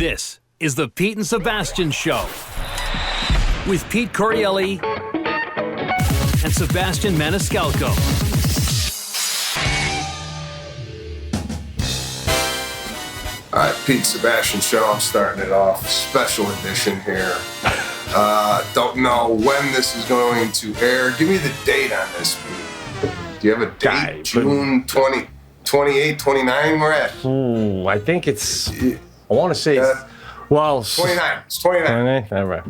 This is the Pete and Sebastian Show with Pete Corielli and Sebastian Maniscalco. All right, Pete Sebastian Show. I'm starting it off. Special edition here. Don't know when this is going to air. Give me the date on this, Pete. Do you have a date? June 20, 28, 29 we're at? I think it's, I want to say, 29. It's 29. All right.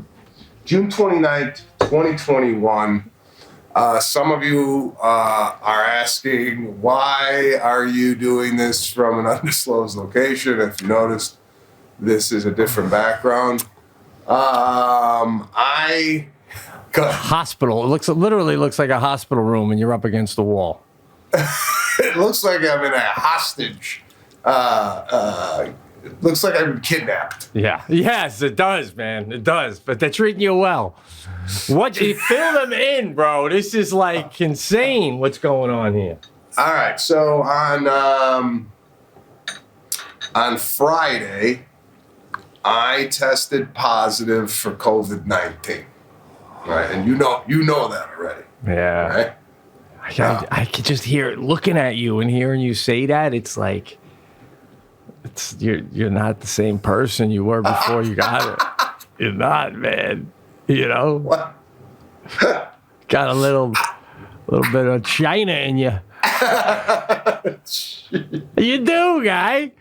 June 29th, 2021. Some of you are asking, why are you doing this from an undisclosed location? If you noticed, this is a different background. Hospital. Literally looks like a hospital room, and you're up against the wall. It looks like I'm in a hostage. It looks like I'm kidnapped. Yeah. Yes, it does, man. It does. But they're treating you well. What? You fill them in, bro. This is like insane. What's going on here? All right. So on Friday, I tested positive for COVID-19. Right, and you know that already. Yeah. Right. I could just hear it looking at you and hearing you say that. It's like, you're not the same person you were before you got it. You're not, man. You know. What? Got a little bit of China in you. You do, guy.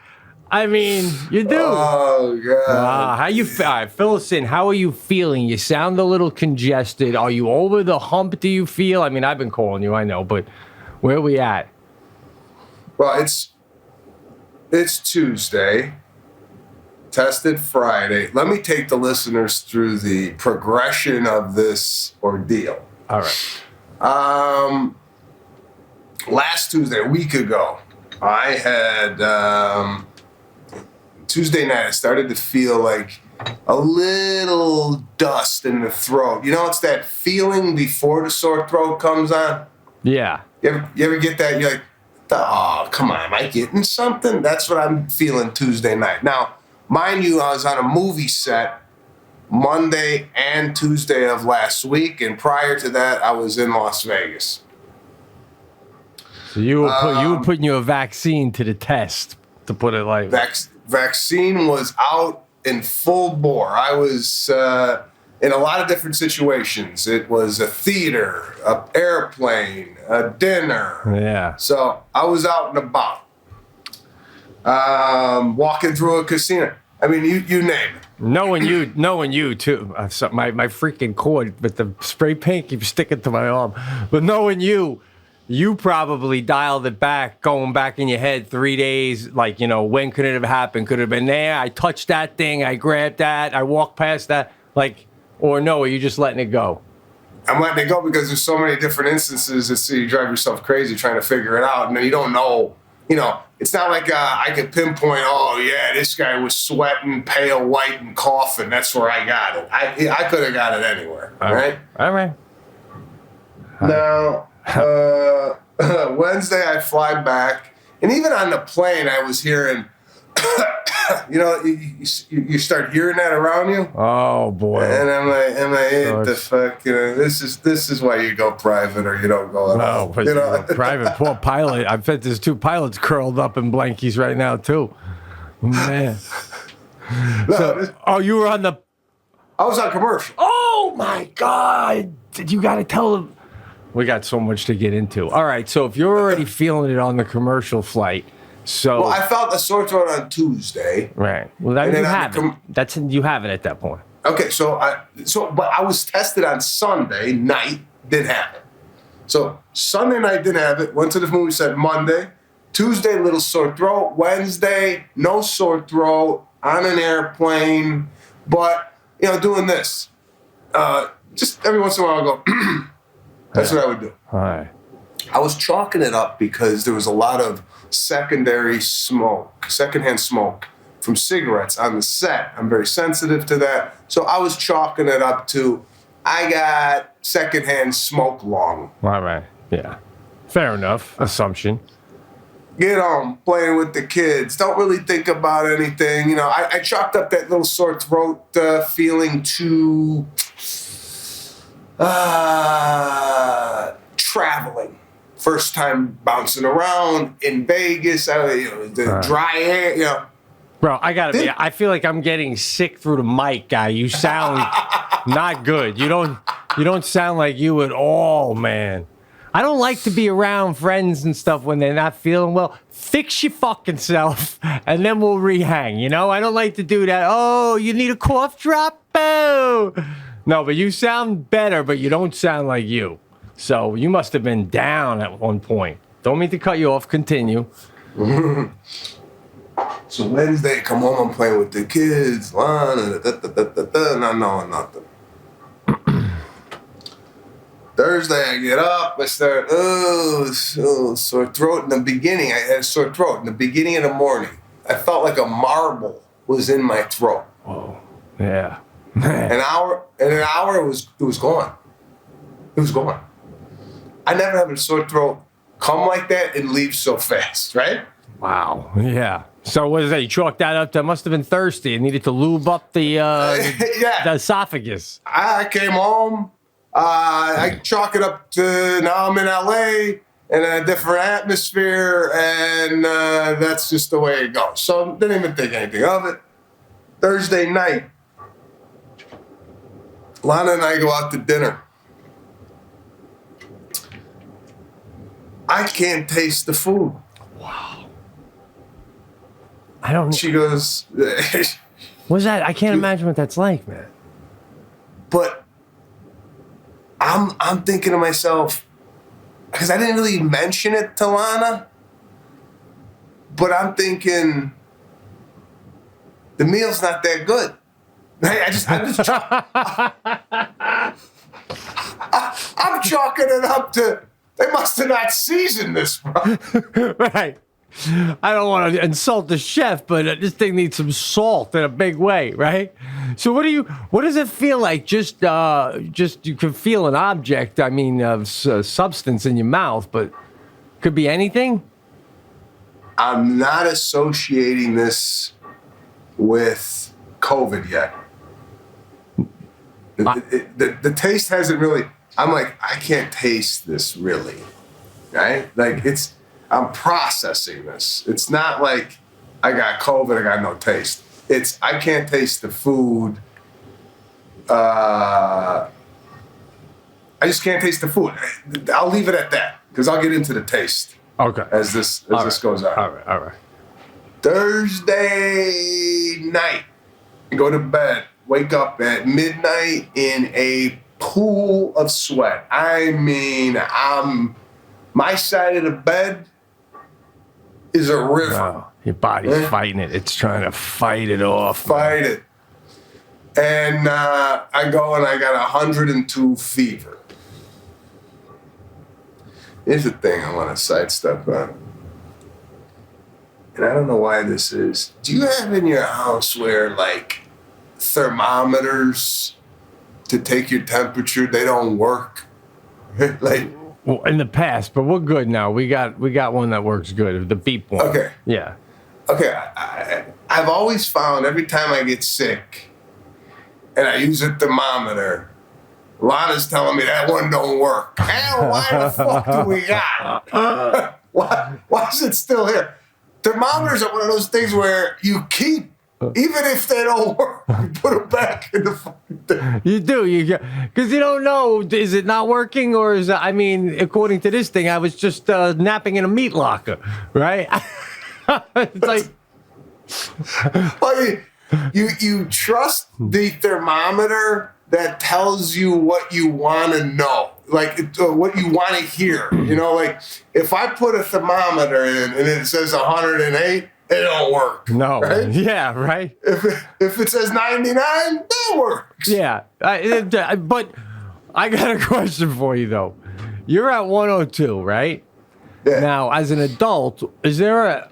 I mean, you do. Oh, God. How you feel? All right, fill us in. How are you feeling? You sound a little congested. Are you over the hump, do you feel? I mean, I've been calling you, I know, but where are we at? Well, it's Tuesday. Tested Friday. Let me take the listeners through the progression of this ordeal. All right. Last Tuesday, a week ago, I had... Tuesday night, I started to feel like a little dust in the throat. You know, it's that feeling before the sore throat comes on. Yeah. You ever get that? You're like, oh, come on, am I getting something? That's what I'm feeling Tuesday night. Now, mind you, I was on a movie set Monday and Tuesday of last week, and prior to that, I was in Las Vegas. So you were putting your vaccine to the test, to put it like Vaccine was out in full bore. I was in a lot of different situations. It was a theater, an airplane, a dinner. Yeah. So I was out and about, walking through a casino. I mean, you name it. Knowing you too. My freaking cord with the spray paint keeps sticking to my arm. But knowing you probably dialed it back, going back in your head 3 days, like, you know, when could it have happened? Could it have been there? I touched that thing, I grabbed that, I walked past that, like, or no, are you just letting it go? I'm letting it go because there's so many different instances that you drive yourself crazy trying to figure it out, and then you don't know, you know, it's not like I could pinpoint, oh, yeah, this guy was sweating, pale, white, and coughing, that's where I got it. I could have got it anywhere, right? All right. Now... Wednesday I fly back, and even on the plane I was hearing, you know, you start hearing that around you. Oh boy! And I'm like, the fuck? You know, this is why you go private or you don't go at all. But you know, private. Poor pilot. I bet there's 2 pilots curled up in blankies right now too. Man. You were on the. I was on commercial. Oh my God! You got to tell them. We got so much to get into. All right, so if you're already feeling it on the commercial flight, so... Well, I felt a sore throat on Tuesday. Right. Well, that you have it. You have it at that point. Okay, but I was tested on Sunday night, didn't have it. So Sunday night didn't have it, went to the movie set Monday. Tuesday, little sore throat. Wednesday, no sore throat, on an airplane. But, you know, doing this. Just every once in a while I go... That's what I would do. All right. I was chalking it up because there was a lot of secondhand smoke from cigarettes on the set. I'm very sensitive to that. So I was chalking it up to, I got secondhand smoke lung. All right. Yeah. Fair enough. Assumption. get home, playing with the kids. Don't really think about anything. You know, I chalked up that little sore throat feeling to traveling. First time bouncing around in Vegas, the dry air, you know. Bro, I feel like I'm getting sick through the mic, guy. You sound not good. You don't sound like you at all, man. I don't like to be around friends and stuff when they're not feeling well. Fix your fucking self, and then we'll rehang, you know? I don't like to do that. Oh, you need a cough drop? Oh. No, but you sound better, but you don't sound like you. So you must have been down at one point. Don't mean to cut you off. Continue. So Wednesday, come home, I'm playing with the kids. Not knowing nothing. Thursday, I get up. I start, sore throat in the beginning. I had a sore throat in the beginning of the morning. I felt like a marble was in my throat. Oh, yeah. In an hour, it was gone. It was gone. I never had a sore throat come like that and leave so fast, right? Wow. Yeah. So what is that? You chalked that up to must have been thirsty and needed to lube up the the esophagus. I came home. I chalk it up to now I'm in LA and in a different atmosphere, and that's just the way it goes. So didn't even think anything of it. Thursday night, Lana and I go out to dinner. I can't taste the food. Wow. I don't. She goes, What's that? I can't imagine what that's like, man. But I'm thinking to myself, because I didn't really mention it to Lana, but I'm thinking the meal's not that good. I'm chalking it up to they must have not seasoned this, bro. Right. I don't want to insult the chef, but this thing needs some salt in a big way, right? So what does it feel like? Just you can feel an object, I mean, of substance in your mouth, but could be anything? I'm not associating this with COVID yet. The taste hasn't really, I'm like, I can't taste this really, right? Like I'm processing this. It's not like I got COVID, I got no taste. It's I can't taste the food. I just can't taste the food. I'll leave it at that because I'll get into the taste. Okay. As this goes on. All right. Thursday night, go to bed. Wake up at midnight in a pool of sweat. I mean, my side of the bed is a river. Wow. Your body's fighting it. It's trying to fight it off. Fight it. And I go and I got 102 fever. Here's the thing I want to sidestep on. And I don't know why this is. Do you have in your house where, like, thermometers to take your temperature, they don't work? Like, well, in the past, but we're good now. We got one that works good. The beep one. Okay. Yeah. Okay. I've always found every time I get sick and I use a thermometer, Lana's telling me that one don't work. Hell, why the fuck do we got? Why is it still here? Thermometers are one of those things where you keep, even if they don't work, you put them back in the fucking thing. You do, because you don't know, is it not working or is it, I mean, according to this thing, I was just napping in a meat locker, right? It's like, well, you trust the thermometer that tells you what you want to know, like what you want to hear. You know, like if I put a thermometer in and it says 108, it don't work. No. Right? Yeah, right. If it says 99, that works. Yeah. But I got a question for you, though. You're at 102, right? Yeah. Now, as an adult,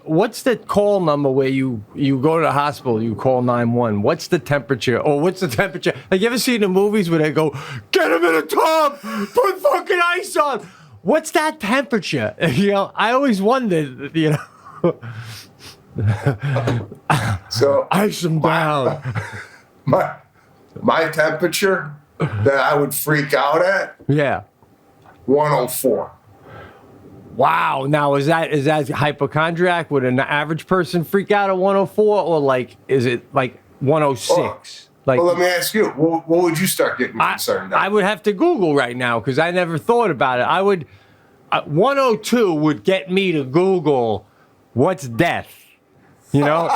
what's the call number where you go to the hospital, you call 911? What's the temperature? Or what's the temperature? Like, you ever seen the movies where they go, get him in a tub, put fucking ice on? What's that temperature? You know, I always wondered, you know. So Ice them down. my temperature that I would freak out at, Yeah. 104. Wow. Now, is that hypochondriac? Would an average person freak out at 104, or like is it like 106? Like, Well, let me ask you, what would you start getting concerned at? I would have to Google right now because I never thought about it. I would 102 would get me to Google what's death. You know,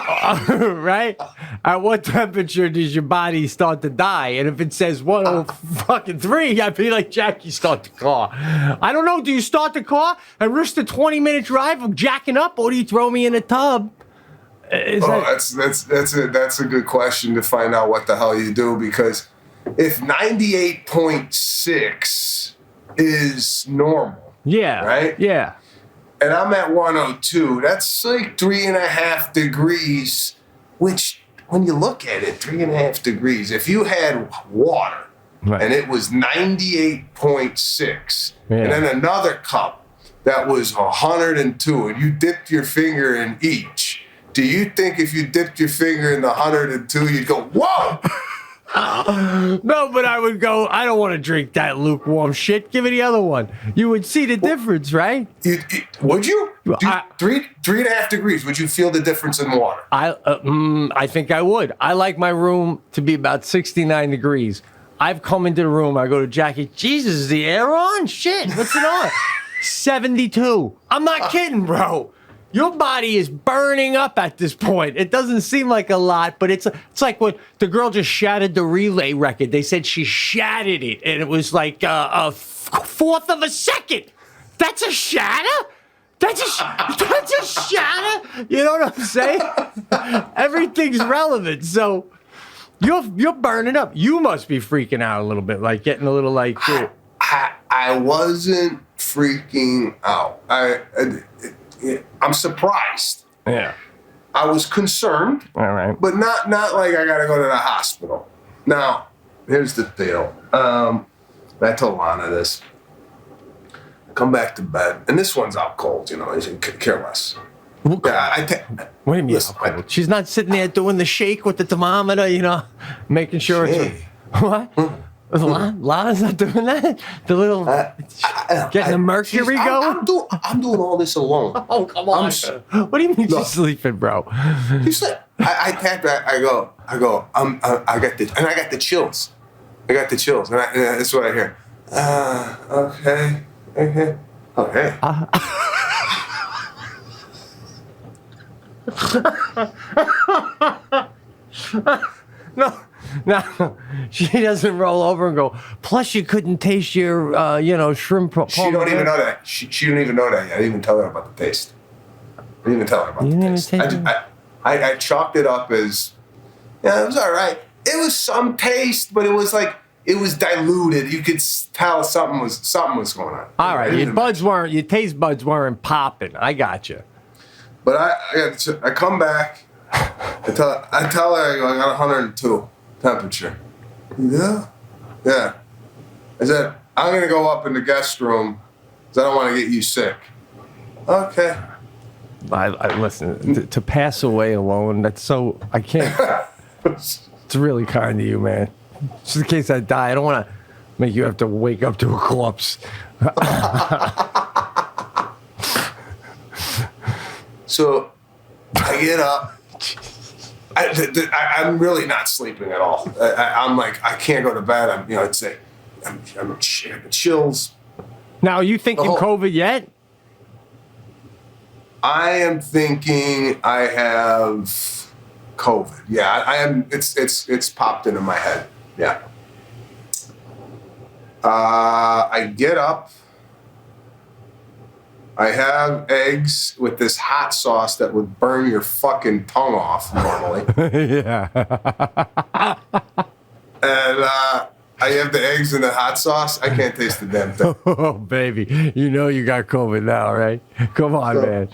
right? At what temperature does your body start to die? And if it says 103, I'd be like, Jackie, start the car. I don't know. Do you start the car and risk the 20-minute drive of jacking up, or do you throw me in a tub? That's a good question to find out what the hell you do, because if 98.6 is normal, Yeah. right? Yeah. And I'm at 102, that's like 3.5 degrees, which when you look at it, 3.5 degrees, if you had water and it was 98.6, and then another cup that was 102, and you dipped your finger in each, do you think if you dipped your finger in the 102, you'd go, whoa? No, but I would go, I don't want to drink that lukewarm shit. Give me the other one. You would see the difference, right? Would you? 3.5 degrees, would you feel the difference in water? I think I would. I like my room to be about 69 degrees. I've come into the room, I go to Jackie, Jesus, is the air on? Shit, what's it on? 72. I'm not kidding, bro. Your body is burning up at this point. It doesn't seem like a lot, but it's like when the girl just shattered the relay record. They said she shattered it, and it was like a fourth of a second. That's a shatter? That's a shatter? You know what I'm saying? Everything's relevant. So you're burning up. You must be freaking out a little bit, like getting a little like. I wasn't freaking out. I'm surprised. Yeah. I was concerned. All right. But not like I gotta go to the hospital. Now, here's the deal. I told Lana this. I come back to bed, and this one's out cold, you know, you can care less. Yeah, what do you mean? Listen, She's not sitting there doing the shake with the thermometer, you know, making sure it's. What? Lana's not doing that? The little getting the mercury going? I'm doing all this alone. Oh, come on. What do you mean she's sleeping, bro? You said I tapped that. I go. I got the chills. I got the chills, and that's what I hear. Okay. No, she doesn't roll over and go, plus you couldn't taste your, shrimp. She don't even know that. She don't even know that yet. I didn't even tell her about the taste. I didn't even tell her about the taste. I chalked it up as, it was all right. It was some taste, but it was diluted. You could tell something was going on. All right, your taste buds weren't popping. I got you. But I come back. I tell her I got 102 temperature. Yeah. I said, I'm gonna go up in the guest room because I don't want to get you sick. Okay. I listen, to pass away alone, that's so, I can't. It's really kind of you, man. Just in case I die, I don't want to make you have to wake up to a corpse. So I get up. I'm really not sleeping at all. I'm like, I can't go to bed. I'm chills. Now, are you thinking COVID yet? I am thinking I have COVID. Yeah, I am. It's popped into my head. Yeah. I get up. I have eggs with this hot sauce that would burn your fucking tongue off normally. Yeah. And I have the eggs in the hot sauce. I can't taste the damn thing. Oh, baby. You know you got COVID now, right? Come on, man.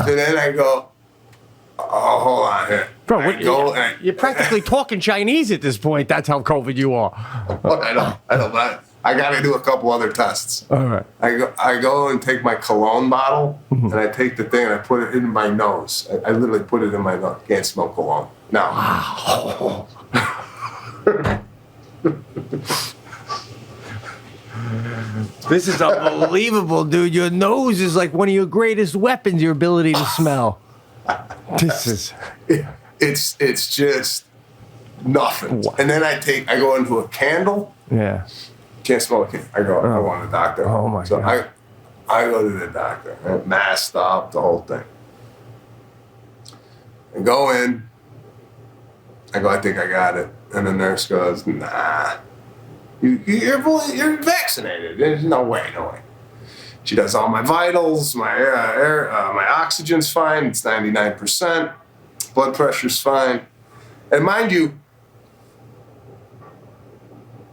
So then I go, oh, hold on here. Bro, you're practically talking Chinese at this point. That's how COVID you are. I know. I got to do a couple other tests. All right. I go and take my cologne bottle, and I take the thing and I put it in my nose. I literally put it in my nose. Can't smell cologne. No. Wow. This is unbelievable, dude. Your nose is like one of your greatest weapons, your ability to smell. This is... It's just nothing. What? And then I go into a candle. Yeah. Can't smell a candle. I want a doctor. Oh, my so God. I go to the doctor. Right? Masked up, the whole thing. I go in. I go, I think I got it. And the nurse goes, nah. You're vaccinated. There's no way. She does all my vitals. My my oxygen's fine. It's 99%. Blood pressure's fine. And mind you,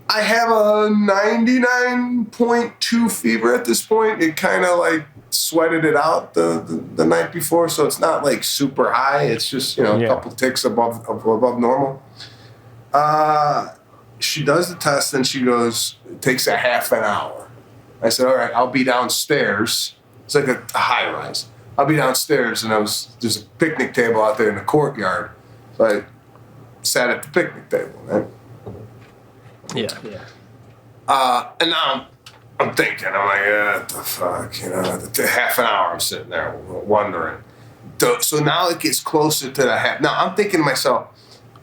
I have a 99.2 fever at this point. It kind of like sweated it out the night before, so it's not like super high. It's just, a couple ticks above normal. She does the test and she goes, it takes a half an hour. I said, all right, I'll be downstairs. It's like a high rise. I'll be downstairs, and there's a picnic table out there in the courtyard. So I sat at the picnic table, right? Yeah. And now I'm thinking, I'm like, what the fuck, half an hour I'm sitting there wondering. So now it gets closer to the half. Now I'm thinking to myself,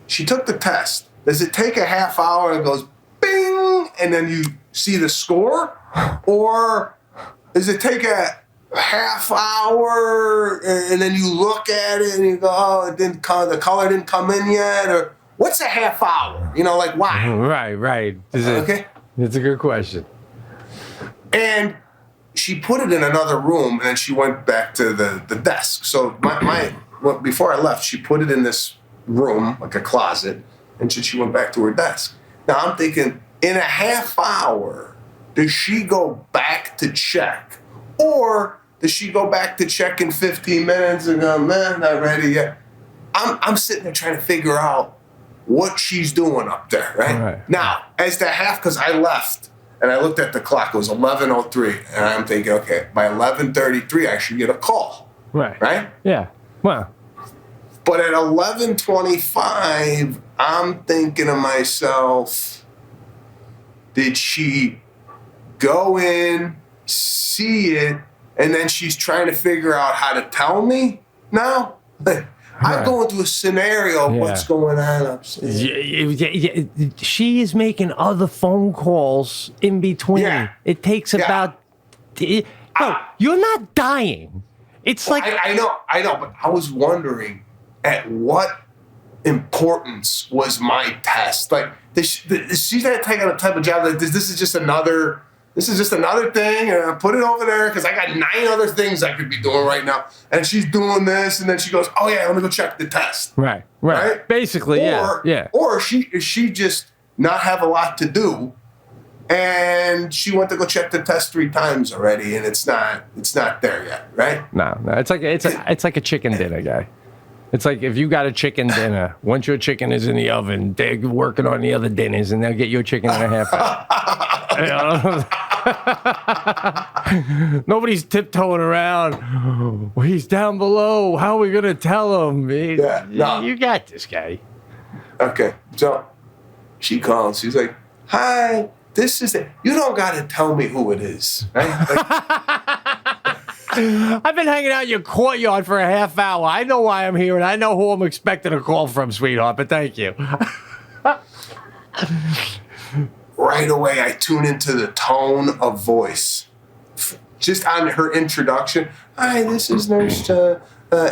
she took the test. Does it take a half hour and it goes bing, and then you see the score? Or does it take a half hour and then you look at it and you go, oh, the color didn't come in yet? Or what's a half hour? Like why? Right. Okay. It's a good question. And she put it in another room, and then she went back to the desk. So before I left, she put it in this room, like a closet, and she went back to her desk. Now I'm thinking, in a half hour, does she go back to check? Or does she go back to check in 15 minutes and go, man, not ready yet? I'm sitting there trying to figure out what she's doing up there, right? Now, as the half, because I left and I looked at the clock, it was 11:03, and I'm thinking, okay, by 11:33, I should get a call. Right? Yeah. Well. But at 11:25, I'm thinking to myself, did she go in, see it, and then she's trying to figure out how to tell me now? I'm going through a scenario of what's going on upstairs. She is making other phone calls in between. Yeah. It takes about... No, you're not dying. It's like... I know, but I was wondering at what importance was my test. Like, she's not taking a type of job like this. This is just another thing, and I put it over there because I got 9 other things I could be doing right now. And she's doing this, and then she goes, oh yeah, let me go check the test. Right? Basically, yeah. Or she just not have a lot to do, and she went to go check the test 3 times already, and it's not there yet, right? No. It's like a chicken dinner, guy. It's like if you got a chicken dinner, once your chicken is in the oven, they're working on the other dinners, and they'll get your chicken in a half hour. Nobody's tiptoeing around. Well, he's down below. How are we going to tell him? You got this, guy. Okay. So she calls. She's like, hi, this is it. You don't got to tell me who it is, right? I've been hanging out in your courtyard for a half hour. I know why I'm here, and I know who I'm expecting a call from, sweetheart, but thank you. Right away, I tune into the tone of voice. Just on her introduction, hi, this is Nurse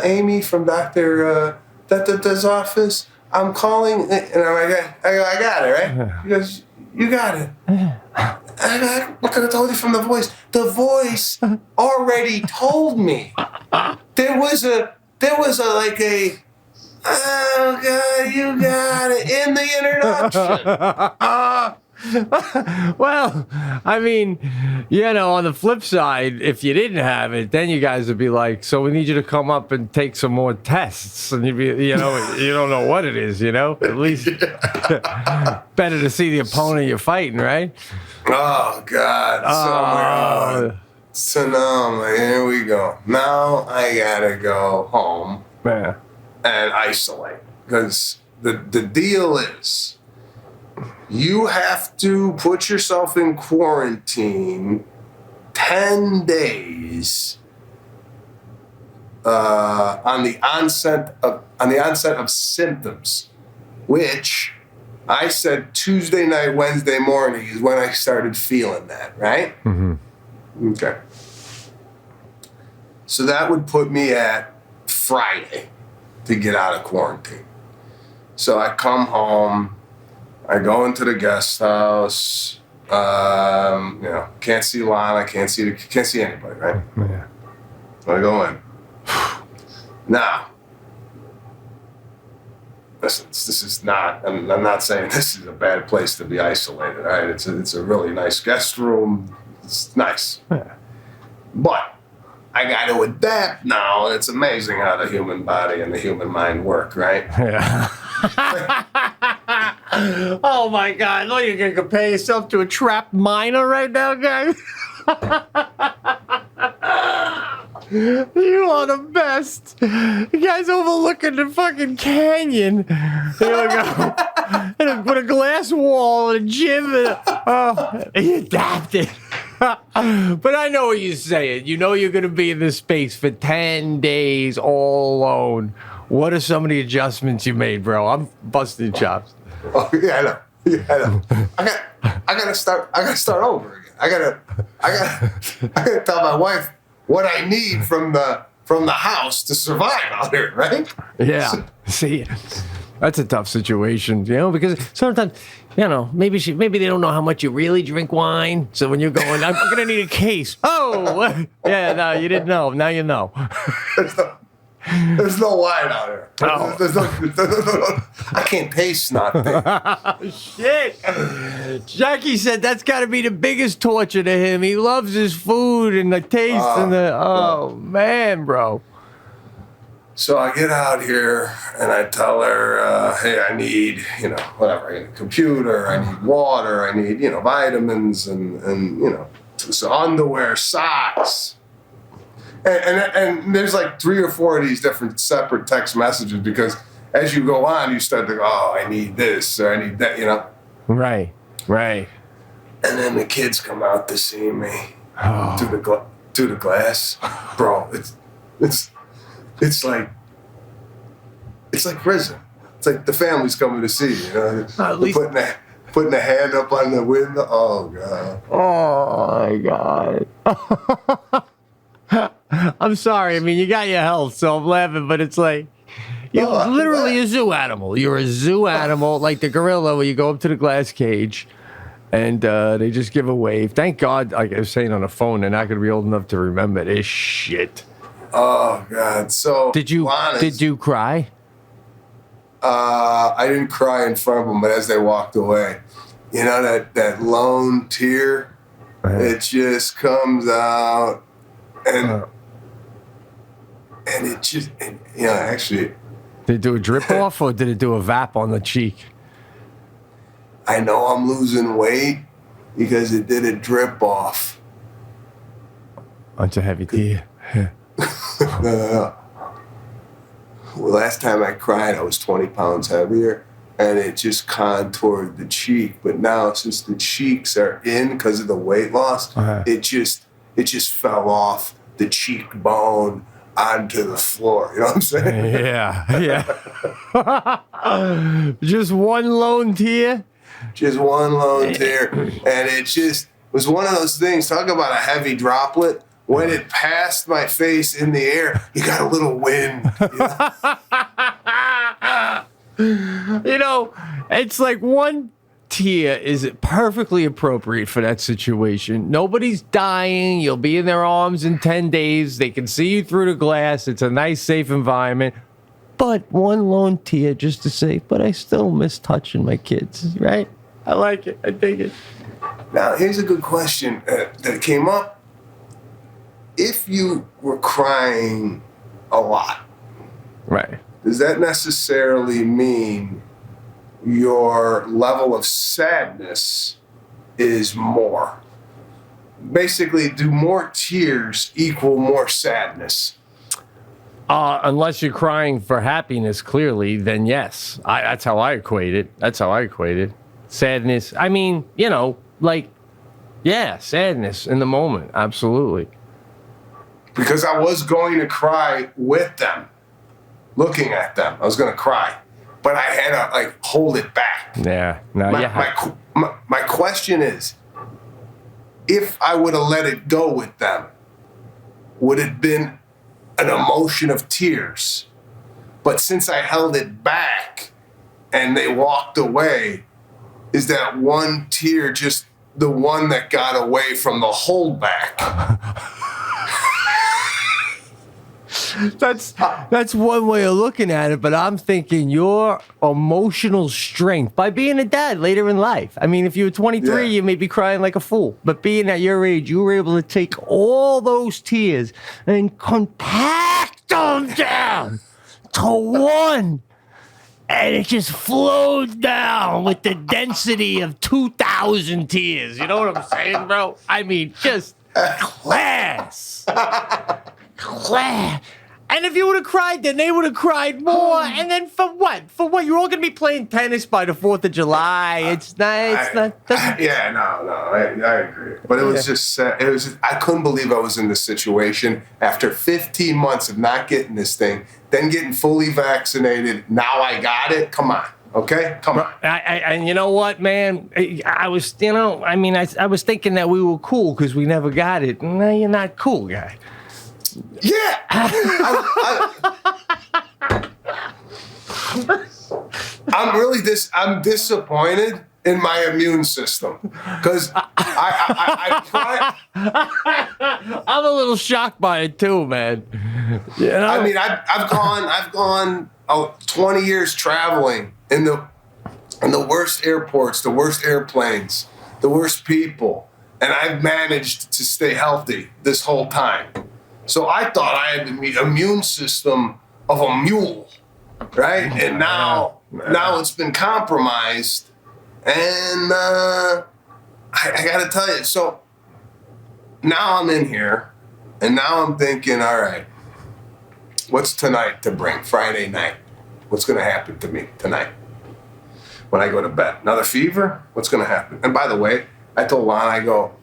Amy from Dr. Da-da-da's office. I'm calling, and I got it, right? She goes, you got it. What could I told you from the voice? The voice already told me. There was a oh God, you got it in the introduction. Well, I mean, on the flip side, if you didn't have it, then you guys would be like, so we need you to come up and take some more tests. And you'd be, you don't know what it is, at least better to see the opponent you're fighting, right? Oh God. So now I'm like, here we go. Now I gotta go home Yeah. and isolate. Because the deal is you have to put yourself in quarantine 10 days on the onset of symptoms, which I said Tuesday night, Wednesday morning is when I started feeling that, right? Mm-hmm. Okay. So that would put me at Friday to get out of quarantine. So I come home, I go into the guest house, can't see Lana, can't see anybody, right? Yeah. So I go in. Now, listen, this is not, I'm not saying this is a bad place to be isolated, all right? It's a really nice guest room. It's nice. Yeah. But I got to adapt now. It's amazing how the human body and the human mind work, right? Yeah. Oh my God! Look, you're gonna compare yourself to a trapped miner right now, guys. You are the best. The guy's overlooking the fucking canyon. With a glass wall and a gym. He adapted. But I know what you're saying. You know you're going to be in this space for 10 days all alone. What are some of the adjustments you made, bro? I'm busting chops. Oh yeah, I know. Yeah, I know. I gotta start over again. I gotta tell my wife what I need from the house to survive out here, right? Yeah. See, that's a tough situation, because sometimes, maybe they don't know how much you really drink wine. So when you're going, I'm gonna need a case. Oh, yeah, no, you didn't know. Now you know. There's no wine out here. Oh. There's no, I can't taste nothing. Shit. Jackie said that's got to be the biggest torture to him. He loves his food and the taste and man, bro. So I get out here and I tell her, hey, I need, whatever. I need a computer, I need water, I need, vitamins and so underwear, socks. And there's like 3 or 4 of these different separate text messages because as you go on, you start to go, oh, I need this or I need that, Right. And then the kids come out to see me through the glass. Bro, it's like prison. It's like the family's coming to see you. At least putting a hand up on the window. Oh God. Oh my God. I'm sorry. I mean, you got your health, so I'm laughing, but it's like you're literally a zoo animal. You're a zoo animal, like the gorilla, where you go up to the glass cage and they just give a wave. Thank God, like I was saying on the phone, they're not going to be old enough to remember this shit. Oh God. So did you cry? I didn't cry in front of them, but as they walked away, that lone tear, it just comes out. And it just, actually. Did it do a drip off or did it do a vap on the cheek? I know I'm losing weight because it did a drip off. That's a heavy tear. No. Well, last time I cried, I was 20 pounds heavier and it just contoured the cheek. But now, since the cheeks are in because of the weight loss, it just fell off the cheekbone onto the floor. You know what I'm saying? Yeah. Just one lone tear? Just one lone tear. And it just was one of those things. Talk about a heavy droplet. When it passed my face in the air, you got a little wind. It's like one tear is perfectly appropriate for that situation. Nobody's dying. You'll be in their arms in 10 days. They can see you through the glass. It's a nice, safe environment. But one lone tear just to say, but I still miss touching my kids, right? I like it. I dig it. Now, here's a good question that came up. If you were crying a lot, right, does that necessarily mean your level of sadness is more? Basically, do more tears equal more sadness? Unless you're crying for happiness, clearly, then yes. That's how I equate it. Sadness. I mean, sadness in the moment. Absolutely. Because I was going to cry with them, looking at them. I was going to cry, but I had to hold it back. Yeah. No. My question is, if I would have let it go with them, would it have been an emotion of tears? But since I held it back and they walked away, is that one tear just the one that got away from the holdback? That's one way of looking at it, but I'm thinking your emotional strength by being a dad later in life. I mean, if you were 23, you may be crying like a fool, but being at your age, you were able to take all those tears and compact them down to one, and it just flowed down with the density of 2,000 tears. You know what I'm saying, bro? I mean, just class. And if you would have cried, then they would have cried more. And then for what? For what? You're all going to be playing tennis by the 4th of July. I agree. But it was just sad. I couldn't believe I was in this situation after 15 months of not getting this thing, then getting fully vaccinated. Now I got it. Come on. Okay? Come on. And you know what, man? I was thinking that we were cool because we never got it. No, you're not cool, guy. Yeah. I'm disappointed in my immune system because I I'm a little shocked by it too, man. You know? I mean, I've gone 20 years traveling in the worst airports, the worst airplanes, the worst people, and I've managed to stay healthy this whole time. So I thought I had the immune system of a mule, right? And now it's been compromised. And I got to tell you, so now I'm in here, and now I'm thinking, all right, what's tonight to bring? Friday night. What's going to happen to me tonight when I go to bed? Another fever? What's going to happen? And by the way, I told Lon, I go,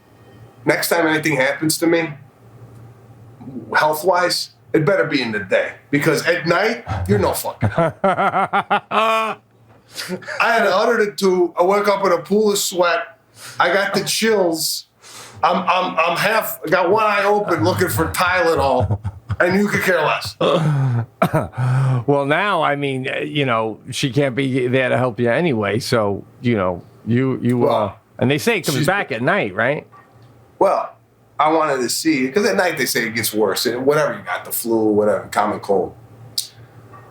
next time anything happens to me, health-wise, it better be in the day. Because at night, you're no fucking help. I had 102. I woke up in a pool of sweat. I got the chills. I'm got one eye open looking for Tylenol. And you could care less. Well, now, I mean, she can't be there to help you anyway. So, and they say it comes back at night, right? Well, I wanted to see, because at night they say it gets worse. Whatever you got, the flu, whatever, common cold.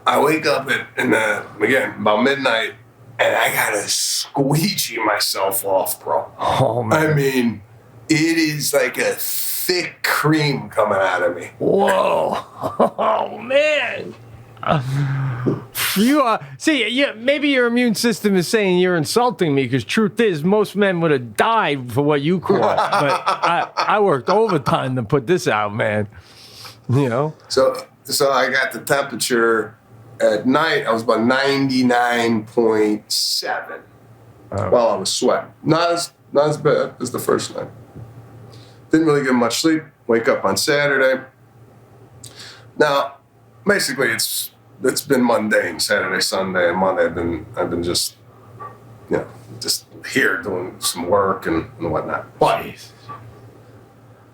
I wake up again, about midnight, and I got to squeegee myself off, bro. Oh, man. I mean, it is like a thick cream coming out of me. Whoa. Oh, man. You are maybe your immune system is saying you're insulting me, because truth is most men would have died for what you caught. But I worked overtime to put this out, man. So I got the temperature at night. I was about 99.7 while I was sweating. Not as bad as the first night. Didn't really get much sleep. Wake up on Saturday. Now, basically, it's been mundane. Saturday, Sunday, and Monday. I've been just here doing some work and whatnot. But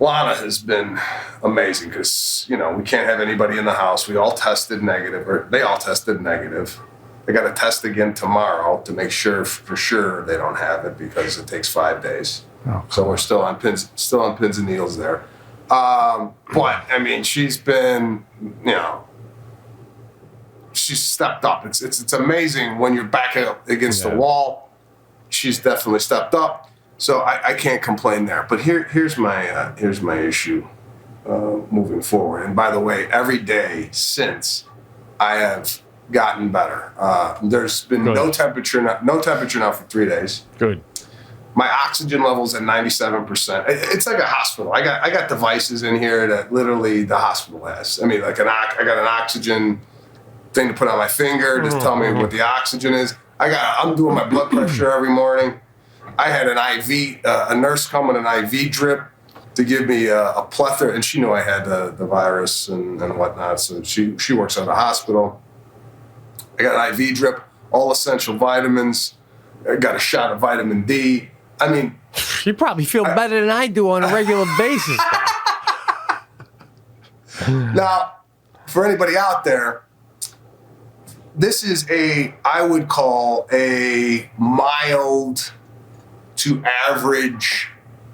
Lana has been amazing because we can't have anybody in the house. We all tested negative, or they all tested negative. They got to test again tomorrow to make sure for sure they don't have it, because it takes 5 days. Oh, so we're still on pins and needles there. But I mean, she's been, she's stepped up. It's amazing when you're back against the wall. She's definitely stepped up. So I can't complain there. But here's my issue moving forward. And by the way, every day since, I have gotten better. There's been no temperature now for 3 days. Good. My oxygen level's at 97%. It's like a hospital. I got devices in here that literally the hospital has. I mean, like I got an oxygen thing to put on my finger, just tell me what the oxygen is. I'm doing my blood pressure every morning. I had an IV, a nurse come with an IV drip to give me a plethora, and she knew I had the virus and whatnot, so she works at a hospital. I got an IV drip, all essential vitamins. I got a shot of vitamin D. I mean, you probably feel better than I do on a regular basis. Now, for anybody out there, this is I would call a mild to average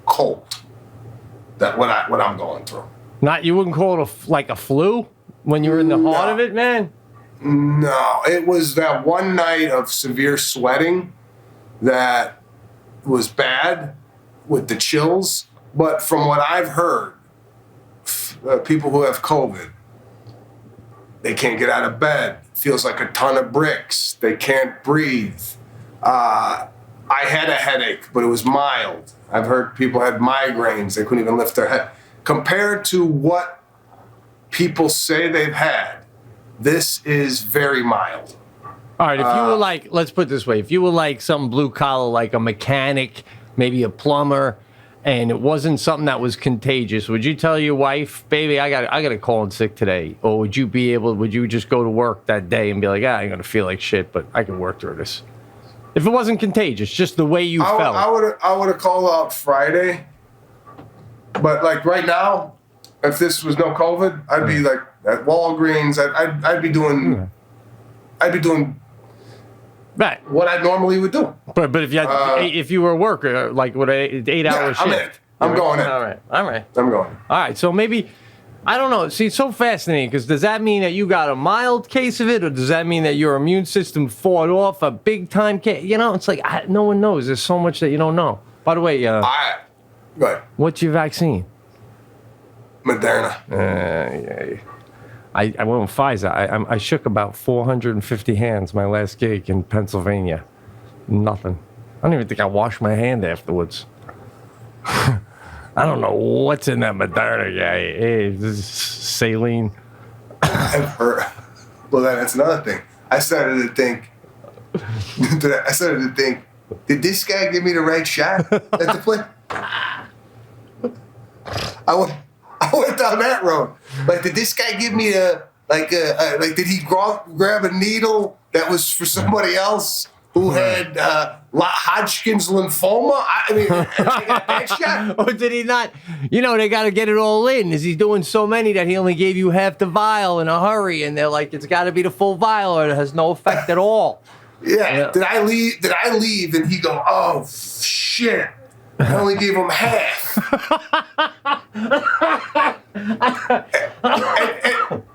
cold. That what I'm going through. You wouldn't call it like a flu when you were in the heart of it, man? No, it was that one night of severe sweating that was bad with the chills. But from what I've heard, people who have COVID, they can't get out of bed. Feels like a ton of bricks. They can't breathe. I had a headache, but it was mild. I've heard people had migraines. They couldn't even lift their head. Compared to what people say they've had, this is very mild. All right, if you were like, let's put it this way, if you were like something blue collar, like a mechanic, maybe a plumber, and it wasn't something that was contagious, would you tell your wife, baby, I got to call in sick today? Or would you just go to work that day and be like, I'm going to feel like shit, but I can work through this? If it wasn't contagious, just the way you felt. I would have called out Friday. But like right now, if this was no COVID, I'd be like at Walgreens. I'd be doing right what I normally would do. But if you had, if you were a worker, like with an 8-hour shift, I'm in. I'm going in. All right. I'm going. All right. So maybe. I don't know. See, it's so fascinating because does that mean that you got a mild case of it, or does that mean that your immune system fought off a big time case? You know, it's like no one knows. There's so much that you don't know. By the way, go ahead. What's your vaccine? Moderna. Yeah. I went with Pfizer. I shook about 450 hands my last gig in Pennsylvania. Nothing. I don't even think I washed my hand afterwards. I don't know what's in that Moderna guy. Hey, this is saline. I've heard. Well, that's another thing. I started to think, did this guy give me the right shot at the play? I went down that road. Like, did this guy give me did he grab a needle that was for somebody else who had Hodgkin's lymphoma? I mean, I got that shot. Or did he not? You know, they got to get it all in. Is he doing so many that he only gave you half the vial in a hurry? And they're like, it's got to be the full vial or it has no effect at all. Yeah. Did I leave? And he go, oh, shit. I only gave him half.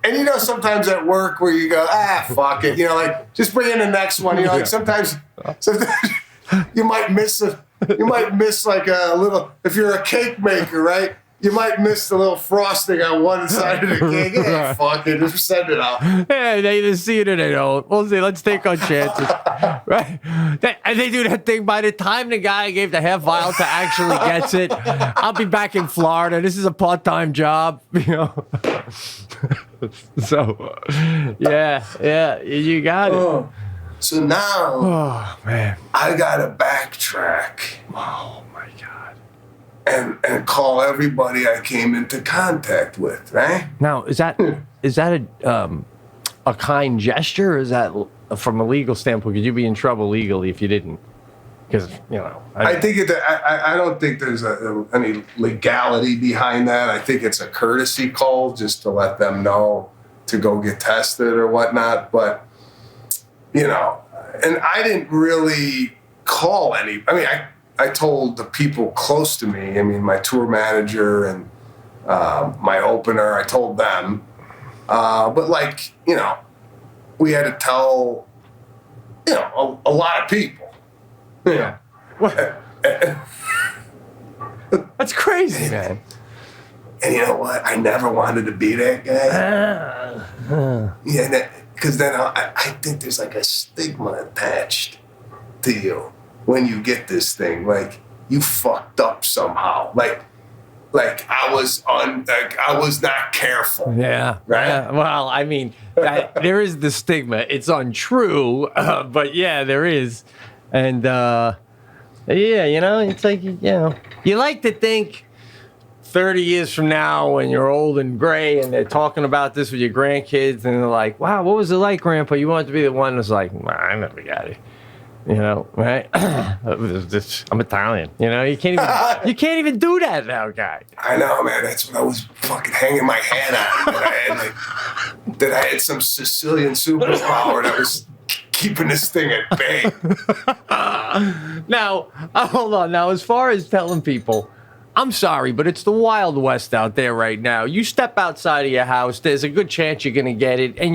and you know, sometimes at work where you go, fuck it. You know, like, just bring in the next one. You know, like sometimes you might miss like a little, if you're a cake maker, right? You might miss the little frosting on one side of the cake. Yeah, fuck it, just send it out. Yeah, they either see it or they don't. We'll see. Let's take our chances. Right? And they do that thing by the time the guy gave the half vial to actually gets it. I'll be back in Florida. This is a part-time job, you know. So, yeah, you got it. So now, man, I gotta backtrack. Oh my God. And call everybody I came into contact with, right? Now, is that a kind gesture, or is that from a legal standpoint? Could you be in trouble legally if you didn't? Because, you know, I don't think there's any legality behind that. I think it's a courtesy call just to let them know to go get tested or whatnot. But, you know, and I didn't really call any. I mean, I told the people close to me, I mean, my tour manager and my opener, I told them. But, like, you know, we had to tell, you know, a lot of people. Yeah. That's crazy, man. And you know what? I never wanted to be that guy. Yeah, because then I think there's like a stigma attached to you when you get this thing. Like, you fucked up somehow. Like I was not careful. Yeah. Right? Yeah. Well, I mean, there is the stigma. It's untrue, but yeah, there is. And yeah, it's like, you like to think 30 years from now when you're old and gray and they're talking about this with your grandkids and they're like, wow, what was it like, Grandpa? You wanted to be the one that's like, well, I never got it. Right? I'm Italian. You can't even do that now, guy. I know, man. That's what I was fucking hanging my head on. That I had some Sicilian superpower that was keeping this thing at bay. Now, hold on. Now, as far as telling people, I'm sorry, but it's the Wild West out there right now. You step outside of your house, there's a good chance you're going to get it. And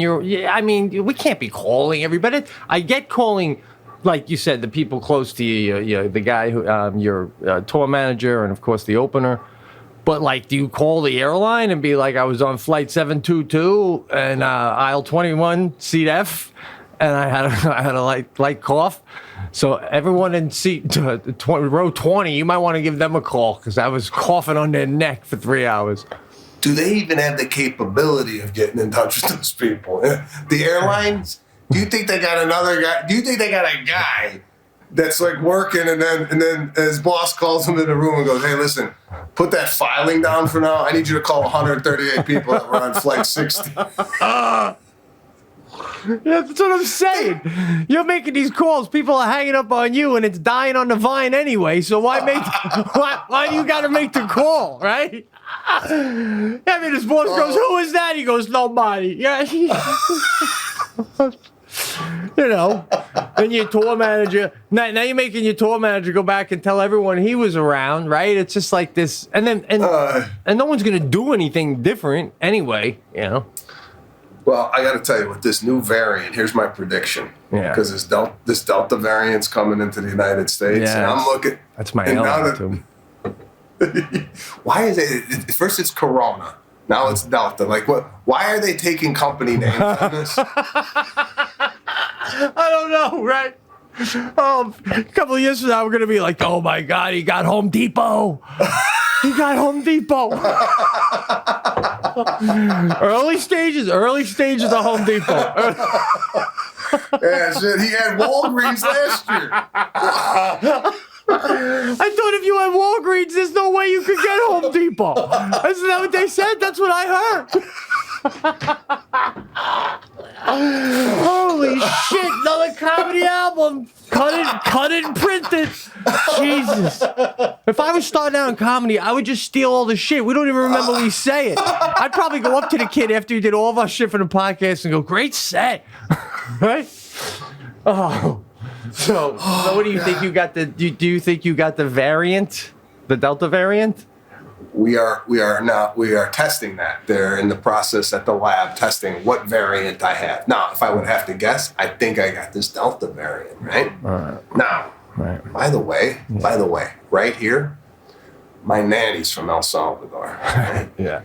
we can't be calling everybody. I get calling, like you said, the people close to you, the guy who, your tour manager, and of course the opener. But like, do you call the airline and be like, I was on flight 722 and aisle 21, seat F, and I had a light cough. So everyone in seat row 20, you might want to give them a call because I was coughing on their neck for 3 hours. Do they even have the capability of getting in touch with those people? The airlines? Do you think they got another guy? Do you think they got a guy that's like working and then his boss calls him in the room and goes, hey, listen, put that filing down for now. I need you to call 138 people that were on flight 60. Yeah, that's what I'm saying. You're making these calls. People are hanging up on you, and it's dying on the vine anyway. So why do you got to make the call, right? I mean, his boss goes, "Who is that?" He goes, "Nobody." Yeah. And your tour manager. Now you're making your tour manager go back and tell everyone he was around, right? It's just like this, and no one's gonna do anything different anyway, Well, I got to tell you, with this new variant, here's my prediction. Yeah. Because this Delta variant's coming into the United States, and I'm looking. That's my element too. Why is it? First, it's Corona. Now it's Delta. Like, what? Why are they taking company names on this? I don't know, right? A couple of years from now, we're gonna be like, "Oh my God, he got Home Depot. He got Home Depot." Early stages of Home Depot. Yeah, shit. He had Walgreens last year. I thought if you had Walgreens, there's no way you could get Home Depot. Isn't that what they said? That's what I heard. Holy shit, another comedy album. Cut it and print it. Jesus. If I was starting out in comedy, I would just steal all the shit. We don't even remember we say it. I'd probably go up to the kid after he did all of our shit for the podcast and go, great set. Right? Oh. So what do you think you got do you think you got the variant? The Delta variant? We are testing that. They're in the process at the lab testing what variant I have. Now, if I would have to guess, I think I got this Delta variant, right? All right. Now, by the way, right here, my nanny's from El Salvador. Right? Yeah.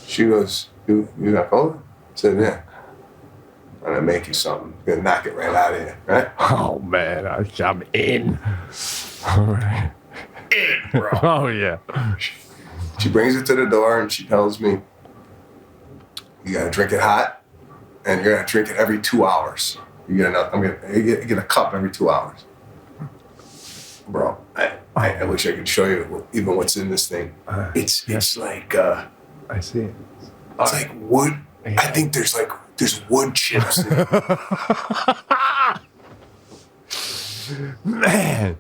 She goes, you got COVID? I said, yeah. I'm gonna make you something. I'm gonna knock it right out of you, right? Oh man, I'm in. All right. In, bro. Oh yeah. She brings it to the door and she tells me, you gotta drink it hot, and you're gonna drink it every 2 hours. You get a cup every 2 hours. Bro, I wish I could show you even what's in this thing. It's like I see it. It's like wood. Yeah. I think there's wood chips in it. Man.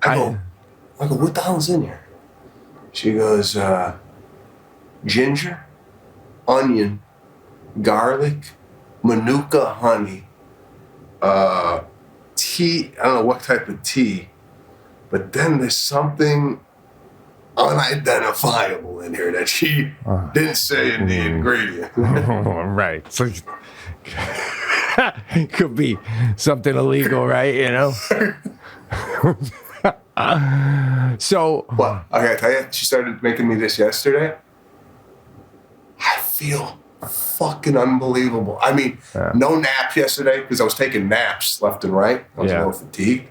I go, what the hell's in here? She goes, ginger, onion, garlic, manuka honey, tea. I don't know what type of tea, but then there's something unidentifiable in here that she didn't say in the ingredient. Right. So it could be something illegal, right? So, well, I gotta tell you, she started making me this yesterday. I feel fucking unbelievable. I mean, no nap yesterday because I was taking naps left and right. I was a little fatigued.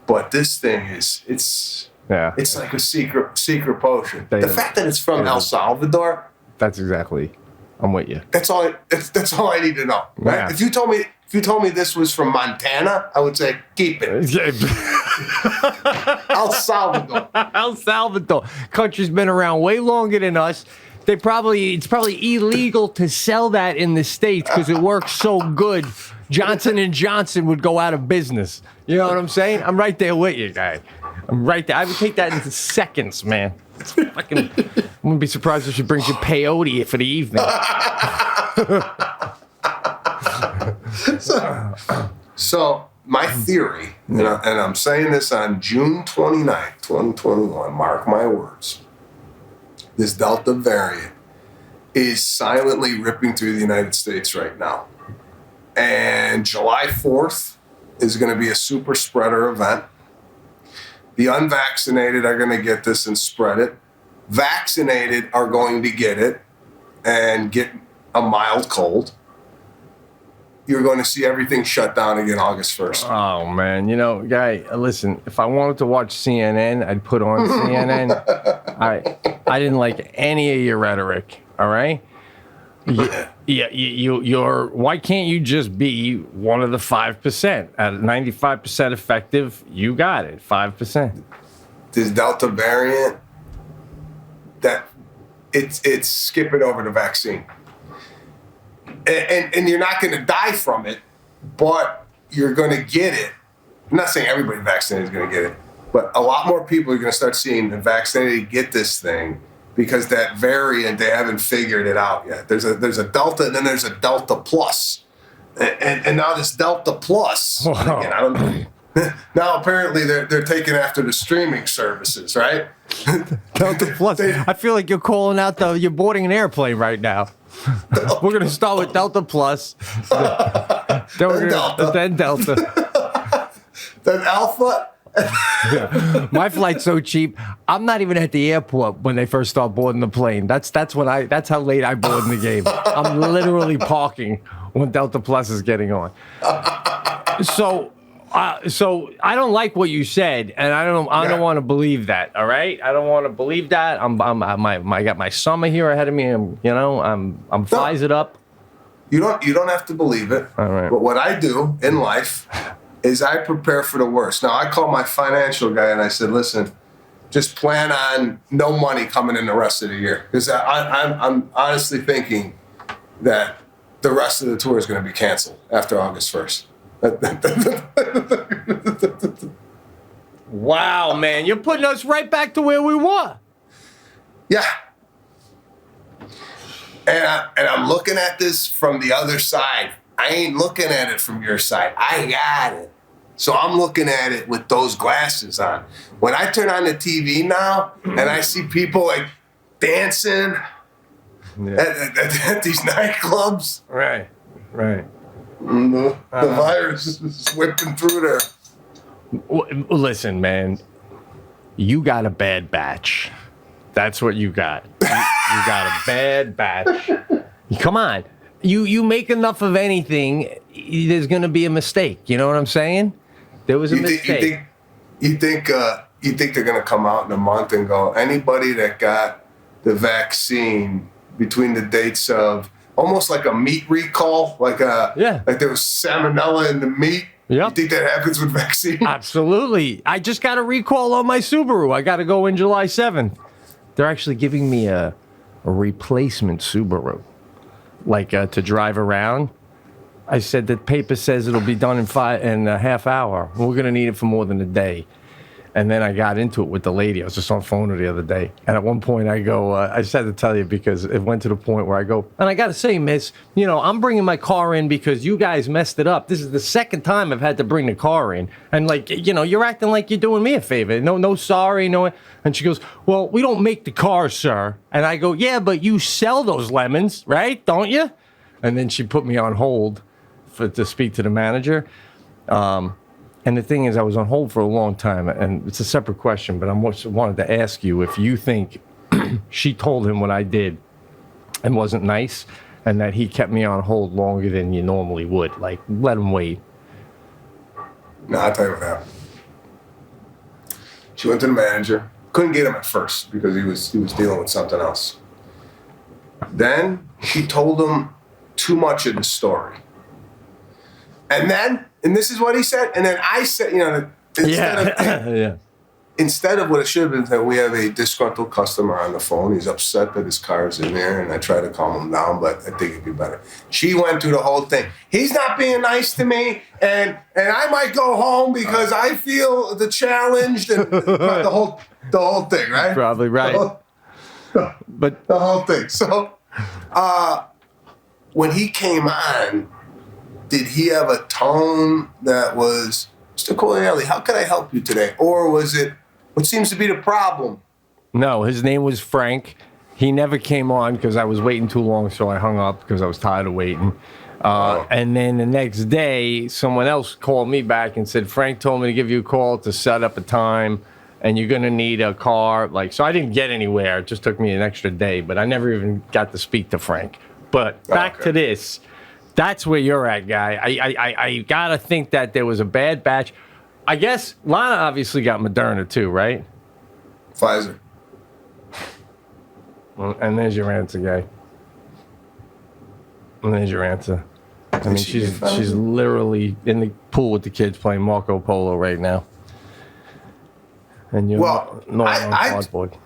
But this thing it's Yeah. It's like a secret potion. They- The fact that it's from El Salvador, That's exactly. I'm with you. that's all I need to know. Right? Yeah. If you told me this was from Montana, I would say keep it. El Salvador. El Salvador. Country's been around way longer than us. It's probably illegal to sell that in the States because it works so good. Johnson & Johnson would go out of business. You know what I'm saying? I'm right there with you, guy. I'm right there. I would take that into seconds, man. It's fucking, I wouldn't be surprised if she brings you peyote for the evening. So my theory, and I'm saying this on June 29th, 2021, mark my words, this Delta variant is silently ripping through the United States right now. And July 4th is going to be a super spreader event. The unvaccinated are going to get this and spread it. Vaccinated are going to get it and get a mild cold. You're going to see everything shut down again August 1st. Oh, man. You know, guy, listen, if I wanted to watch CNN, I'd put on CNN. I didn't like any of your rhetoric, all right? You're why can't you just be one of the 5%? At 95% effective, you got it, 5%. This Delta variant, that it's skipping over the vaccine. And you're not going to die from it, but you're going to get it. I'm not saying everybody vaccinated is going to get it, but a lot more people are going to start seeing the vaccinated get this thing because that variant, they haven't figured it out yet. There's a Delta and then there's a Delta Plus. And now this Delta Plus, again, I don't know. Now apparently they're taking after the streaming services, right? Delta Plus. I feel like you're calling out you're boarding an airplane right now. We're going to start with Delta Plus. Then Delta. Then Alpha. Yeah. My flight's so cheap. I'm not even at the airport when they first start boarding the plane. That's how late I board in the game. I'm literally parking when Delta Plus is getting on. So I don't like what you said, and I don't want to believe that. All right, I don't want to believe that. I got my summer here ahead of me. I'm fired up. You don't have to believe it. All right. But what I do in life is I prepare for the worst. Now I call my financial guy and I said, listen, just plan on no money coming in the rest of the year because I'm honestly thinking that the rest of the tour is going to be canceled after August 1st. Wow, man, you're putting us right back to where we were. Yeah. And I'm looking at this from the other side. I ain't looking at it from your side. I got it. So I'm looking at it with those glasses on. When I turn on the TV now and I see people like dancing at these nightclubs. Right. The virus is whipping through there. Listen, man, you got a bad batch. That's what you got. You got a bad batch. Come on. You make enough of anything, there's going to be a mistake. You know what I'm saying? There was a mistake. You think they're going to come out in a month and go, anybody that got the vaccine between the dates of almost like a meat recall, like there was salmonella in the meat. Yep. You think that happens with vaccine? Absolutely. I just got a recall on my Subaru. I got to go in July 7th. They're actually giving me a replacement Subaru, to drive around. I said the paper says it'll be done in a half hour. We're going to need it for more than a day. And then I got into it with the lady. I was just on the phone with her the other day. And at one point I go, I just had to tell you because it went to the point where I go, and I got to say, miss, I'm bringing my car in because you guys messed it up. This is the second time I've had to bring the car in. And you're acting like you're doing me a favor. No, sorry, no. And she goes, well, we don't make the cars, sir. And I go, yeah, but you sell those lemons, right? Don't you? And then she put me on hold to speak to the manager. And the thing is, I was on hold for a long time, and it's a separate question, but I wanted to ask you if you think she told him what I did and wasn't nice, and that he kept me on hold longer than you normally would. Let him wait. No, I'll tell you what happened. She went to the manager. Couldn't get him at first because he was dealing with something else. Then she told him too much of the story. And this is what he said. And then I said, instead of what it should have been, that we have a disgruntled customer on the phone. He's upset that his car's in there, and I try to calm him down, but I think it'd be better. She went through the whole thing. He's not being nice to me, and I might go home because I feel the challenged and the whole thing, right? Probably right. But the whole thing. So, when he came on, did he have a tone that was, Mr. Corielli, how can I help you today? Or was it, what seems to be the problem? no, his name was Frank. He never came on because I was waiting too long, so I hung up because I was tired of waiting. And then the next day, someone else called me back and said, Frank told me to give you a call to set up a time, and you're going to need a car. So I didn't get anywhere. It just took me an extra day, but I never even got to speak to Frank. But back to this. That's where you're at, guy. I got to think that there was a bad batch. I guess Lana obviously got Moderna too, right? Pfizer. Well, and there's your answer, guy. And there's your answer. I mean, she's literally in the pool with the kids playing Marco Polo right now. And you're not on cardboard.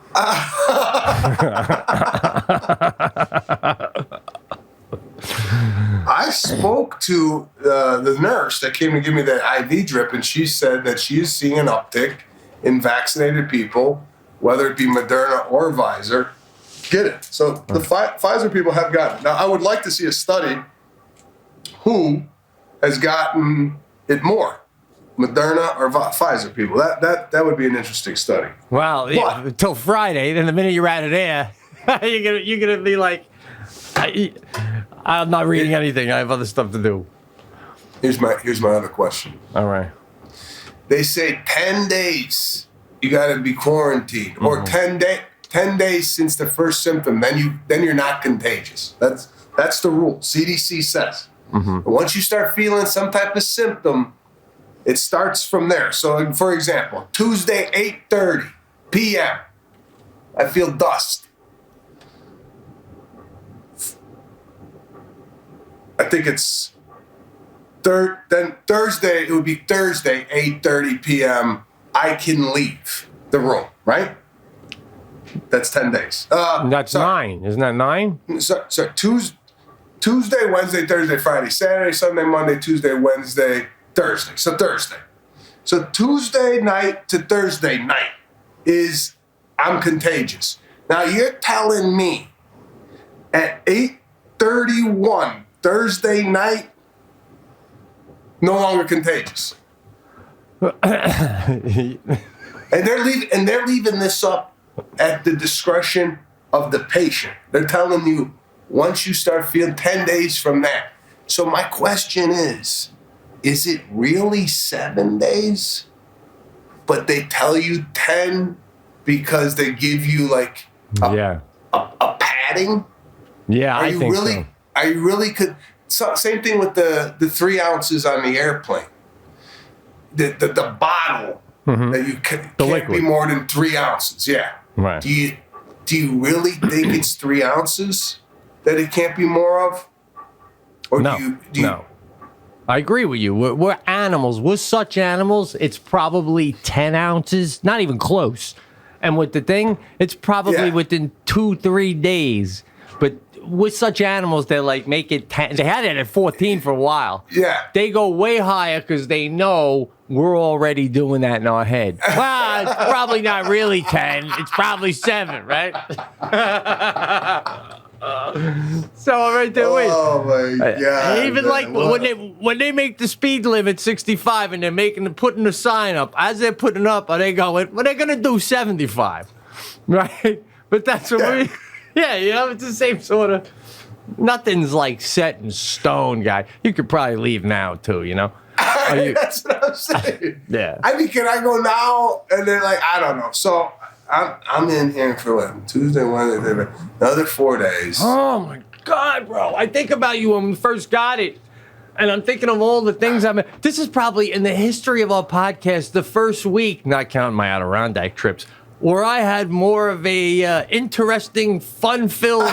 I spoke to the nurse that came to give me the IV drip, and she said that she is seeing an uptick in vaccinated people, whether it be Moderna or Pfizer, get it. So the Pfizer people have gotten it. Now, I would like to see a study who has gotten it more, Moderna or Pfizer people. That would be an interesting study. Well, until Friday, then the minute you're out of there, you're gonna be like, I'm not reading anything. I have other stuff to do. Here's my other question. All right. They say 10 days you got to be quarantined, or 10 days since the first symptom. Then you're not contagious. That's the rule. CDC says. But once you start feeling some type of symptom, it starts from there. So, for example, Tuesday 8:30 p.m. I feel dust. I think it's then Thursday. It would be Thursday, 8:30 p.m. I can leave the room, right? That's 10 days. That's 9. Isn't that 9? So Tuesday, Wednesday, Thursday, Friday, Saturday, Sunday, Monday, Tuesday, Wednesday, Thursday. So Thursday. So Tuesday night to Thursday night is I'm contagious. Now you're telling me at 8:31 Thursday night, no longer contagious. and they're leaving this up at the discretion of the patient. They're telling you once you start feeling 10 days from that. So my question is it really 7 days? But they tell you 10 because they give you like a padding? Yeah, I think so. Are you really same thing with the 3 ounces on the airplane. The bottle that you can't be more than 3 ounces. Yeah. Right. Do you really think it's 3 ounces that it can't be more of? Or no. I agree with you. We're animals. We're such animals. It's probably 10 ounces, not even close. And with the thing, it's probably within 2-3 days. But we're such animals that like make it 10. They had it at 14 for a while. Yeah. They go way higher because they know we're already doing that in our head. Well, it's probably not really 10. It's probably 7, right? So right there. Oh my God! Even like when they make the speed limit 65 and they're putting the sign up. As they're putting up, are they going? Well, they're gonna do 75, right? But that's what we. Yeah, it's the same sort of. Nothing's like set in stone, guy. You could probably leave now too, That's what I'm saying. Yeah. I mean, can I go now? And then I don't know. So I'm in here for what? Tuesday, Wednesday, another 4 days. Oh my God, bro! I think about you when we first got it. And I'm thinking of all the things this is probably in the history of our podcast, the first week, not counting my Adirondack trips, where I had more of a interesting, fun-filled,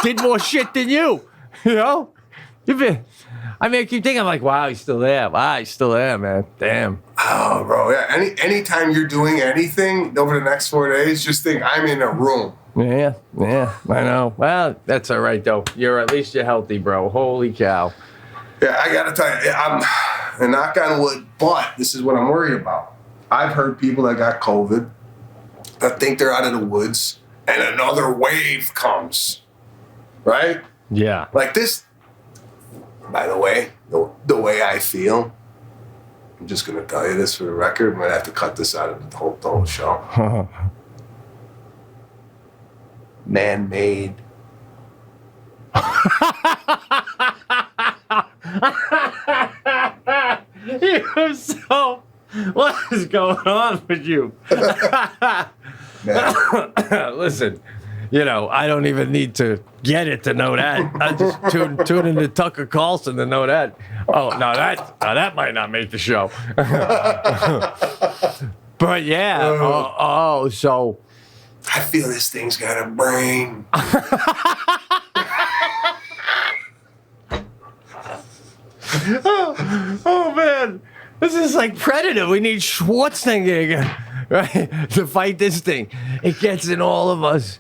did more shit than you. You know? I keep thinking, I'm like, wow, he's still there. Wow, he's still there, man. Damn. Oh, bro, yeah. Anytime you're doing anything over the next 4 days, just think I'm in a room. Yeah, I know. Well, that's all right, though. At least you're healthy, bro. Holy cow. Yeah, I got to tell you, I'm knock on wood, but this is what I'm worried about. I've heard people that got COVID that think they're out of the woods, and another wave comes, right? Yeah. Like this, by the way, the way I feel, I'm just going to tell you this for the record. I'm going to have to cut this out of the whole show. Man-made. You're so... What is going on with you? Listen, I don't even need to get it to know that. I just tune into Tucker Carlson to know that. Oh, no, that might not make the show. But yeah, so... I feel this thing's got a brain. Oh man, this is like Predator. We need Schwarzenegger again, right, to fight this thing. It gets in all of us.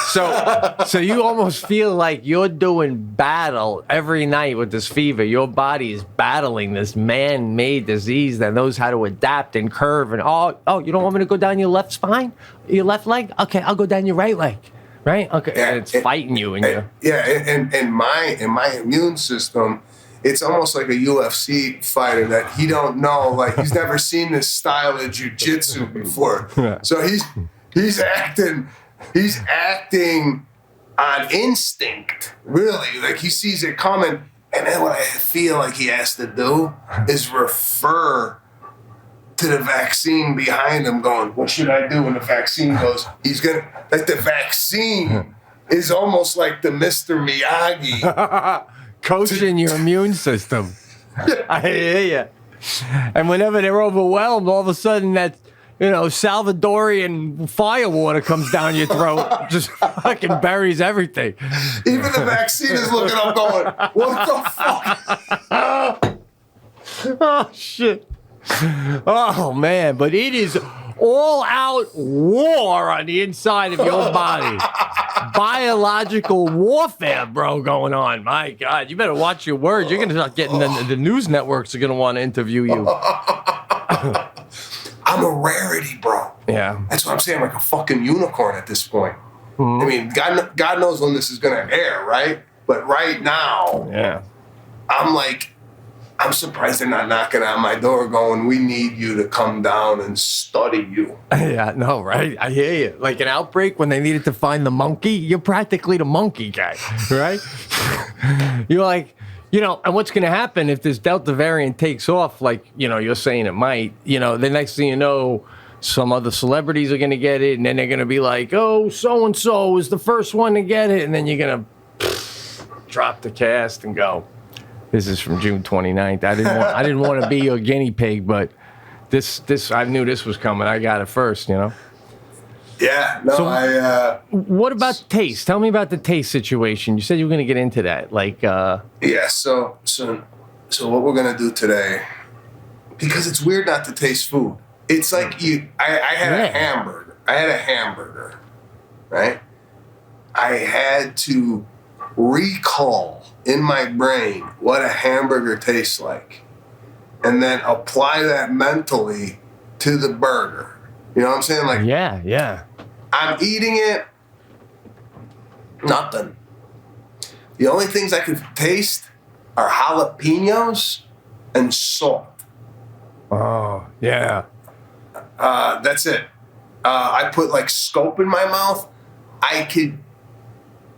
So you almost feel like you're doing battle every night with this fever. Your body is battling this man-made disease that knows how to adapt and curve. And you don't want me to go down your left spine, your left leg? Okay, I'll go down your right leg. Right? Okay, and it's fighting you, and my immune system. It's almost like a UFC fighter that he don't know, like he's never seen this style of jiu-jitsu before. So he's acting on instinct, really. Like he sees it coming, and then what I feel like he has to do is refer to the vaccine behind him going, what should I do when the vaccine goes? He's gonna, like the vaccine is almost like the Mr. Miyagi. Coaching your immune system. I hear you. And whenever they're overwhelmed, all of a sudden that, Salvadorian firewater comes down your throat, just fucking buries everything. Even the vaccine is looking up going, what the fuck? Oh, shit. Oh, man. But it is all-out war on the inside of your body. Biological warfare, bro, going on. My God, you better watch your words. You're going to start getting the news networks are going to want to interview you. I'm a rarity, bro. Yeah. That's what I'm saying, like a fucking unicorn at this point. Mm-hmm. I mean, God knows when this is going to air, right? But right now, yeah, I'm surprised they're not knocking on my door going, we need you to come down and study you. Yeah, no, right? I hear you. Like an outbreak when they needed to find the monkey, you're practically the monkey guy, right? You're like, and what's going to happen if this Delta variant takes off, like, you're saying it might, the next thing you know, some other celebrities are going to get it, and then they're going to be like, oh, so-and-so is the first one to get it, and then you're going to drop the cast and go. This is from June 29th. I didn't want to be your guinea pig, but this I knew this was coming. I got it first, Yeah, no, so, what about taste? Tell me about the taste situation. You said you were going to get into that, like. Yeah. So what we're gonna do today, because it's weird not to taste food. It's like I had a hamburger. I had a hamburger, right? I had to recall in my brain what a hamburger tastes like and then apply that mentally to the burger. You know what I'm saying? Like, yeah. I'm eating it, nothing. The only things I can taste are jalapenos and salt. Oh, yeah. That's it. I put like scope in my mouth. I could,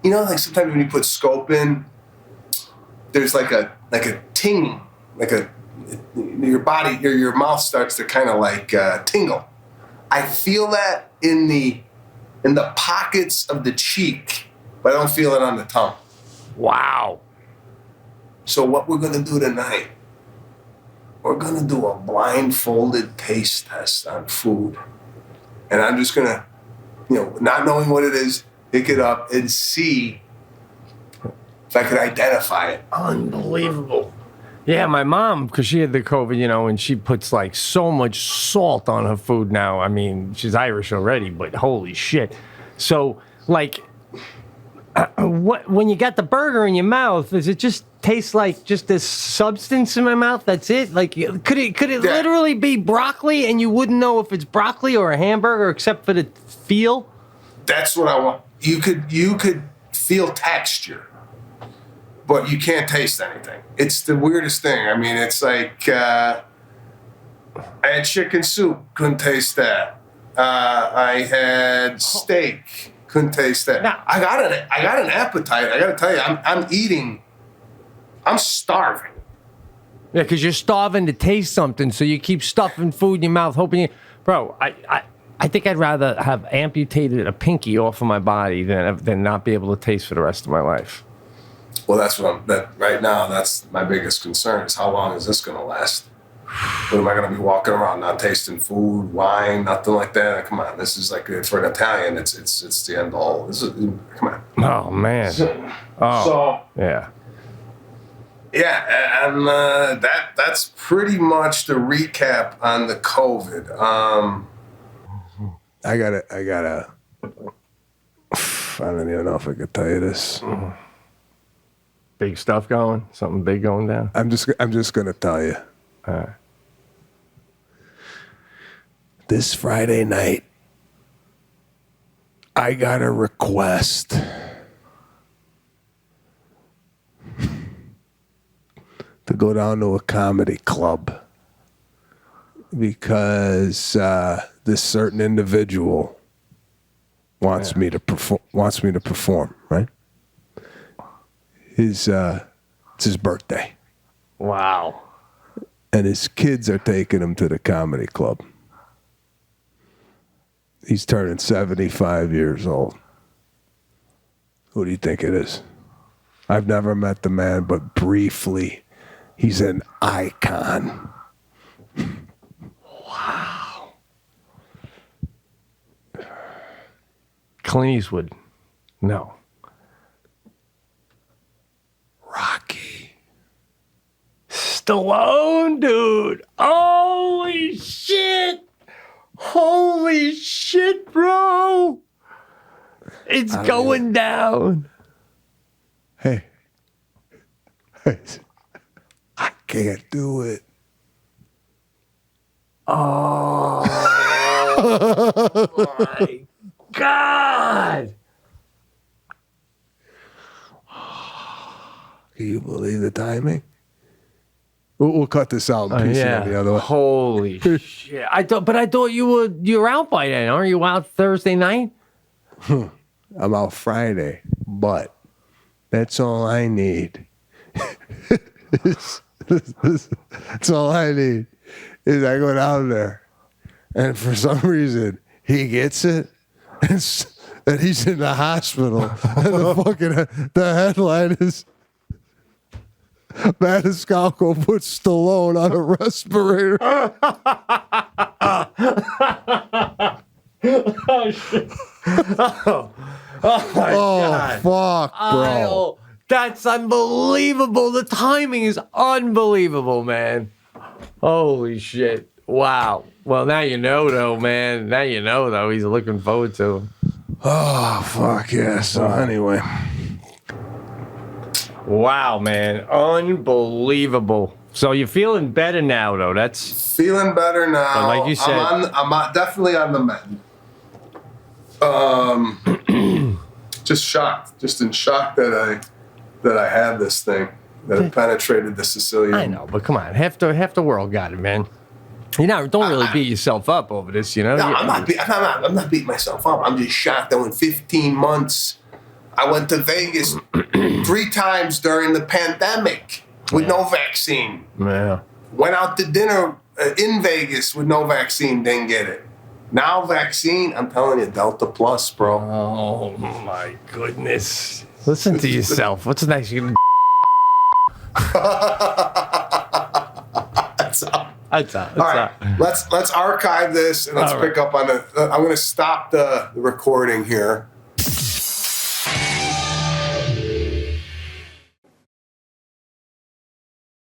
like sometimes when you put scope in, there's like a ting, your body, your mouth starts to kind of like tingle. I feel that in the pockets of the cheek, but I don't feel it on the tongue. Wow. So what we're gonna do tonight, we're gonna do a blindfolded taste test on food. And I'm just gonna, not knowing what it is, pick it up and see if I could identify it. Unbelievable. Yeah, my mom, because she had the COVID, and she puts like so much salt on her food now. I mean, she's Irish already, but holy shit. So, like, when you got the burger in your mouth, does it just taste like just this substance in my mouth? That's it? Like, could it literally be broccoli and you wouldn't know if it's broccoli or a hamburger except for the feel? That's what I want. You could feel texture, but you can't taste anything. It's the weirdest thing. I mean, it's like I had chicken soup, couldn't taste that. I had steak, couldn't taste that. Now, I got an appetite. I got to tell you, I'm eating. I'm starving. Yeah, because you're starving to taste something, so you keep stuffing food in your mouth, hoping you... Bro, I think I'd rather have amputated a pinky off of my body than not be able to taste for the rest of my life. Well, right now, that's my biggest concern is how long is this going to last? But am I going to be walking around not tasting food, wine, nothing like that? Come on, this is like, for an Italian, it's the end all. Come on. Oh, man. Yeah. Yeah, and that's pretty much the recap on the COVID. I don't even know if I could tell you this. Big stuff going? Something big going down? I'm just gonna tell you. All right. This Friday night, I got a request to go down to a comedy club because this certain individual wants me to perform. Right? It's his birthday. Wow. And his kids are taking him to the comedy club. He's turning 75 years old. Who do you think it is? I've never met the man, but briefly. He's an icon. Wow. Clint Eastwood. No. Rocky. Stallone, dude. Holy shit. Holy shit, bro. It's going down. Hey. I can't do it. Oh my God. Can you believe the timing? We'll cut this out and piece it on the other way. Holy shit. I thought you were out by then. Aren't you out Thursday night? I'm out Friday, but that's all I need. That's all I need is I go down there, and for some reason he gets it, and he's in the hospital, and the headline is Maniscalco puts Stallone on a respirator. Oh shit! Oh my God! Fuck, bro! That's unbelievable. The timing is unbelievable, man. Holy shit! Wow. Well, now you know, though, man. Now you know, though. He's looking forward to him. Oh, fuck yeah. So anyway. Wow, man. Unbelievable. So you're feeling better now, though. That's feeling better now. But like you said, I'm definitely on the mend. Just shocked. Just in shock that I had this thing, that it penetrated the Sicilian. I know, but come on. Half the world got it, man. Don't really beat yourself up over this, No, I'm not beating myself up. I'm just shocked that in 15 months, I went to Vegas 3 times during the pandemic with no vaccine. Yeah. Went out to dinner in Vegas with no vaccine, didn't get it. Now vaccine, I'm telling you, Delta Plus, bro. Oh my goodness. Listen to yourself. What's next? All right, let's archive this and let's pick up on it. I'm going to stop the recording here.